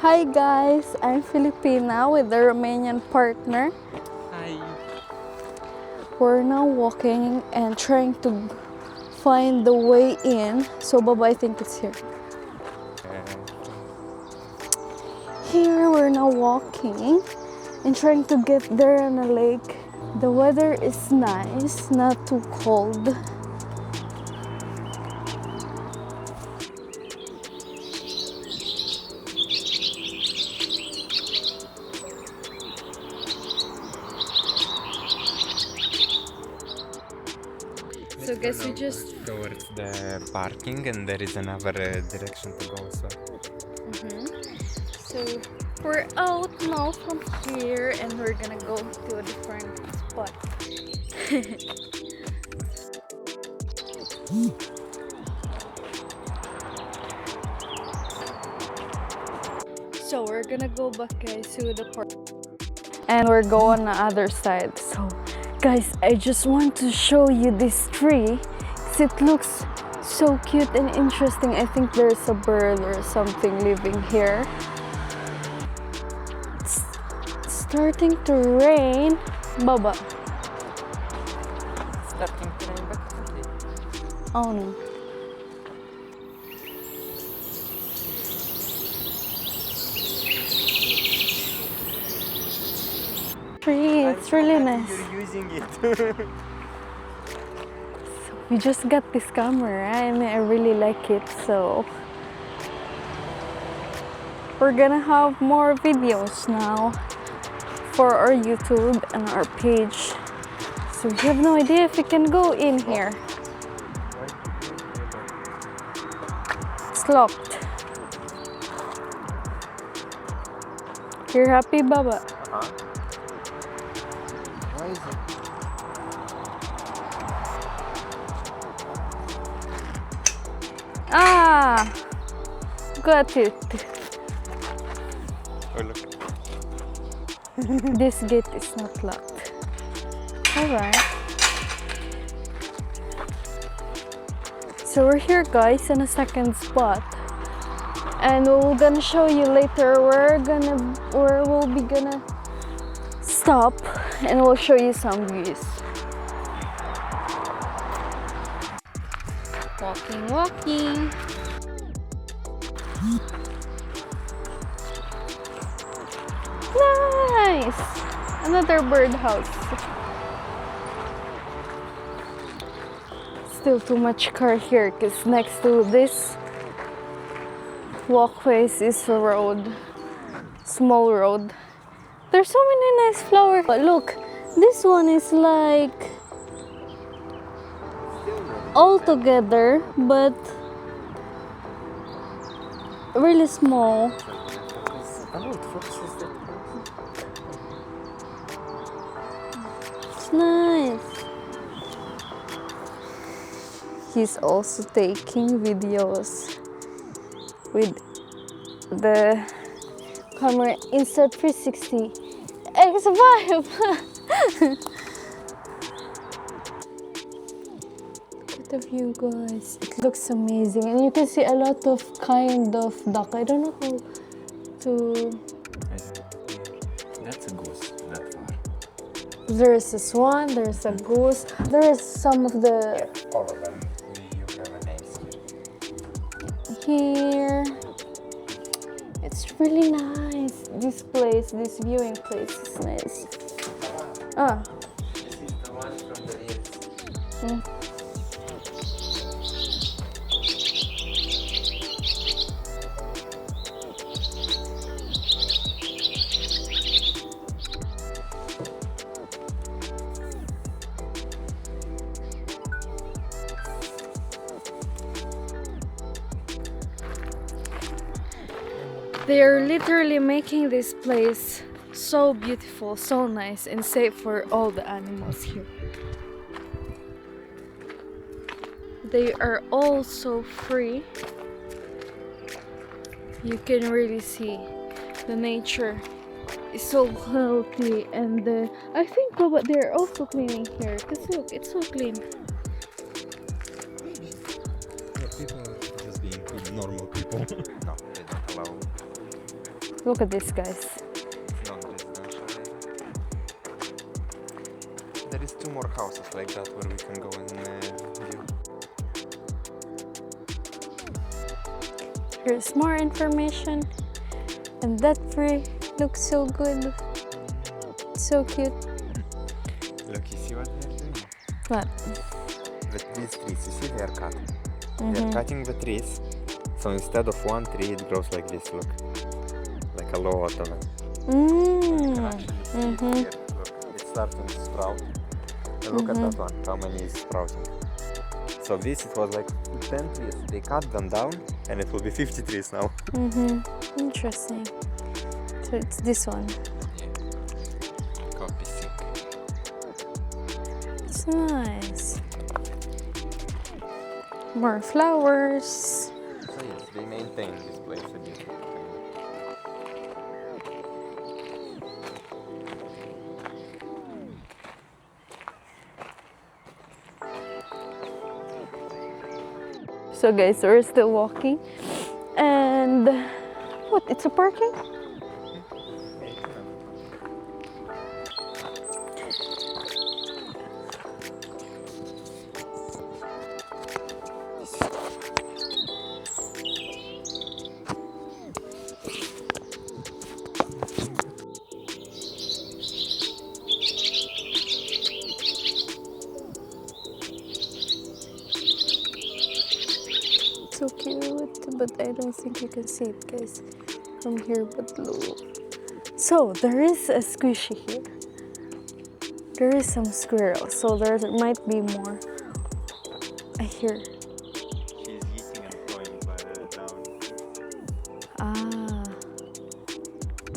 Hi guys, I'm Filipina with a Romanian partner. Hi. We're now walking and trying to find the way in. So Baba, I think it's here. Here we're now walking and trying to get there on a lake. The weather is nice, not too cold. So guess we just towards the parking, and there is another direction to go. So we're out now from here and we're gonna go to a different spot. So we're gonna go back guys to the park. And we're going on the other side. So guys, I just want to show you this tree. It looks so cute and interesting. I think there's a bird or something living here. It's starting to rain. Baba. Starting to rain, but Oh no. Tree, it's really nice. You're using it. We just got this camera and I really like it, so we're gonna have more videos now for our YouTube and our page. So we have no idea if we can go in here. It's locked. You're happy, Baba? Why is it? Ah! Got it. Oh, look. This gate is not locked. Alright. So we're here guys in a second spot. And we're gonna show you later where we'll be gonna stop and we'll show you some views. Walking. Nice! Another birdhouse. Still too much car here because next to this walkways is a road. Small road. There's so many nice flowers. But look, this one is like all together, but really small. It's nice. He's also taking videos with the camera Insta 360 X5. The view guys, it looks amazing and you can see a lot of kind of duck. I don't know how to. That's a goose. That far. There's a swan, there's a goose, there is some of the All of them. You have a name here. It's really nice. This place, this viewing place is nice. Ah. This is the one from the hills. They are literally making this place so beautiful, so nice and safe for all the animals here. They are all so free. You can really see the nature is so healthy and I think Baba, they're also cleaning here because look, it's so clean. Yeah, people are just being good, normal people. No, they don't allow Look at this, guys. Non-residential area. There is 2 more houses like that where we can go and view. Here's more information. And that tree looks so good. So cute. Look, you see what they're doing? What? With these trees, you see they are cut. They're cutting the trees, so instead of 1 tree, it grows like this, look. Like a lot of them. You can actually see it here. Look, it's starting to sprout. And look at that one, how many is sprouting. So this, it was like 10 trees. They cut them down, and it will be 50 trees now. Interesting. So it's this one. Yeah. Coffee sink. It's nice. More flowers. So yes, they maintain this place a bit. So guys, we're still walking. And what? It's a parking? So cute, but I don't think you can see it, guys, from here. But look. So there is a squishy here. There is some squirrels, so there might be more. I hear. She's eating and throwing by the down. Ah,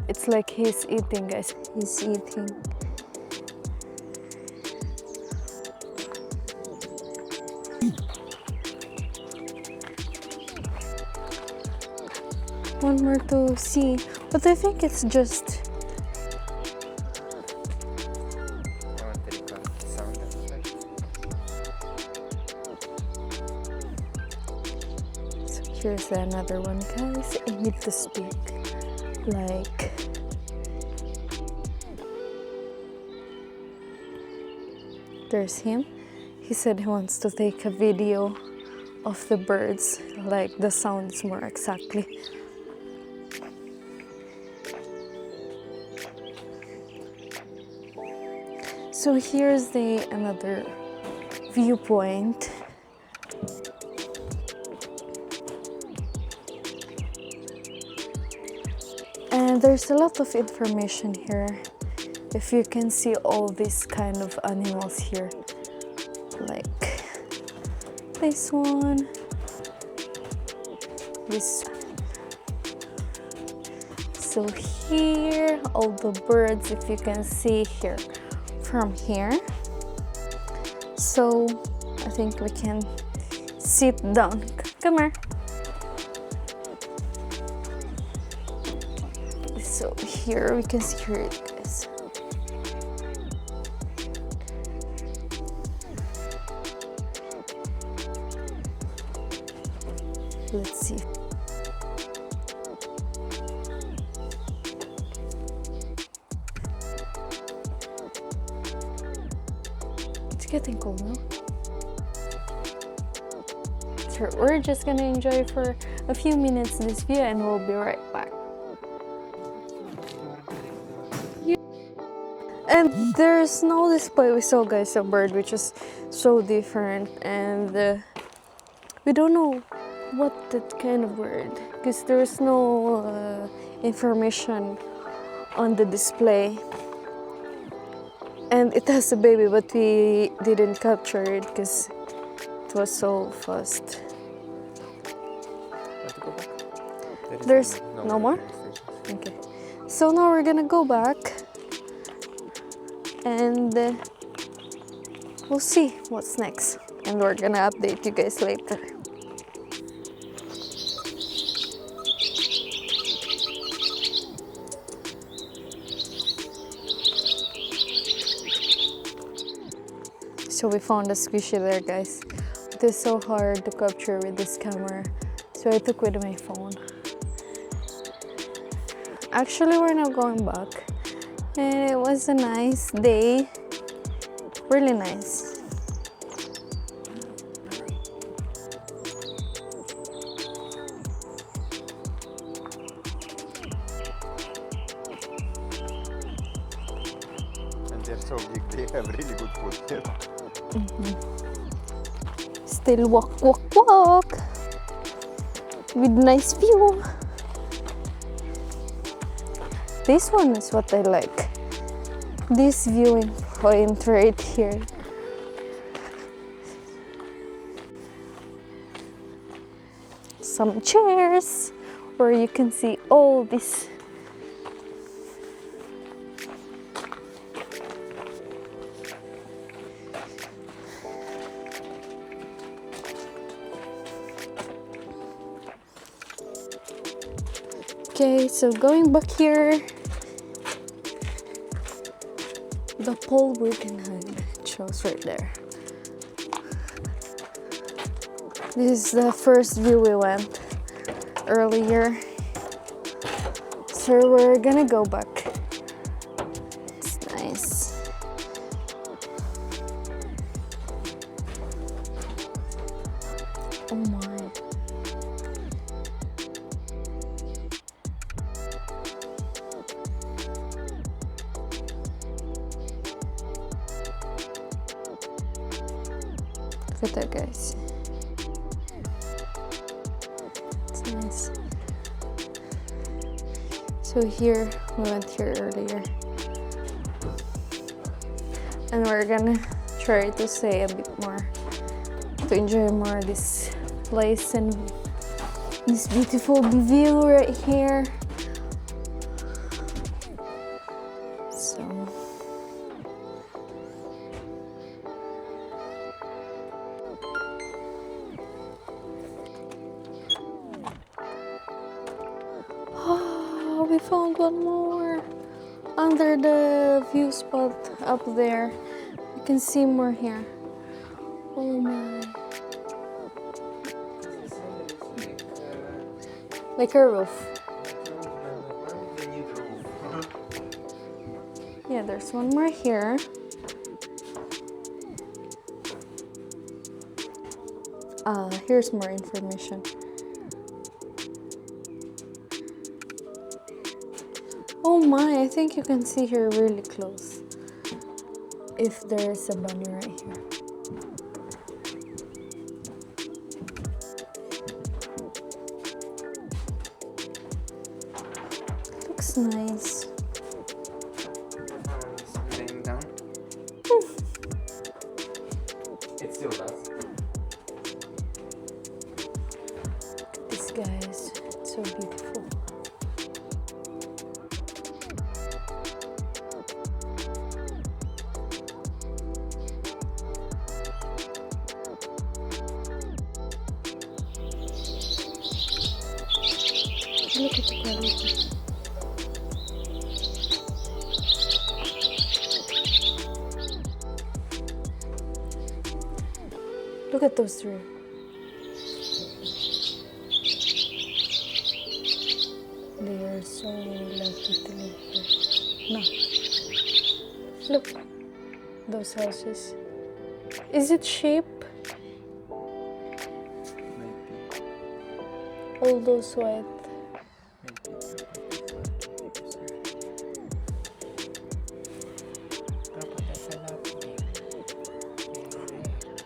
it's like he's eating, guys. He's eating. One more to see, but I think it's just. I want to record the sound effect. So here's another one, guys. I need to speak. Like. There's him. He said he wants to take a video of the birds, like the sounds more exactly. So here's another viewpoint. And there's a lot of information here. If you can see all these kind of animals here, like this one, this. So here, all the birds, if you can see here. From here, so I think we can sit down. Come here. So here we can see it, guys. Let's see. Getting cold now. So we're just gonna enjoy for a few minutes this view and we'll be right back. And there's no display. We saw, guys, a bird which is so different, and we don't know what that kind of bird, because there's no information on the display. And it has a baby, but we didn't capture it because it was so fast. Want to go back? There's no more? Okay. So now we're gonna go back and we'll see what's next. And we're gonna update you guys later. So we found a squishy there, guys. It is so hard to capture with this camera, so I took with my phone. Actually, we're now going back. And it was a nice day. Really nice. And they're so big, they have really good food here. Still walk, walk, walk. With nice view. This one is what I like. This viewing point right here. Some chairs where you can see all this. Okay, so going back here, the pole we can hang shows right there. This is the first view we went earlier, so we're gonna go back. It's nice. Oh my. Look at that, guys. It's nice. So here, we went here earlier. And we're gonna try to stay a bit more, to enjoy more of this place and this beautiful view right here. So we found one more under the view spot up there. You can see more here. Oh my. Like a roof. Yeah, there's one more here. Here's more information. Oh my, I think you can see here really close. If there is a bunny right here. Looks nice. Laying down. It still does. This guys, it's so beautiful. Look at the quality. Look at those three. They are so lucky to live here. No. Look. Those houses. Is it sheep? Maybe. All those white.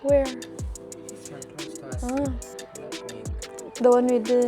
Where? This one close to us. Ah, the one with the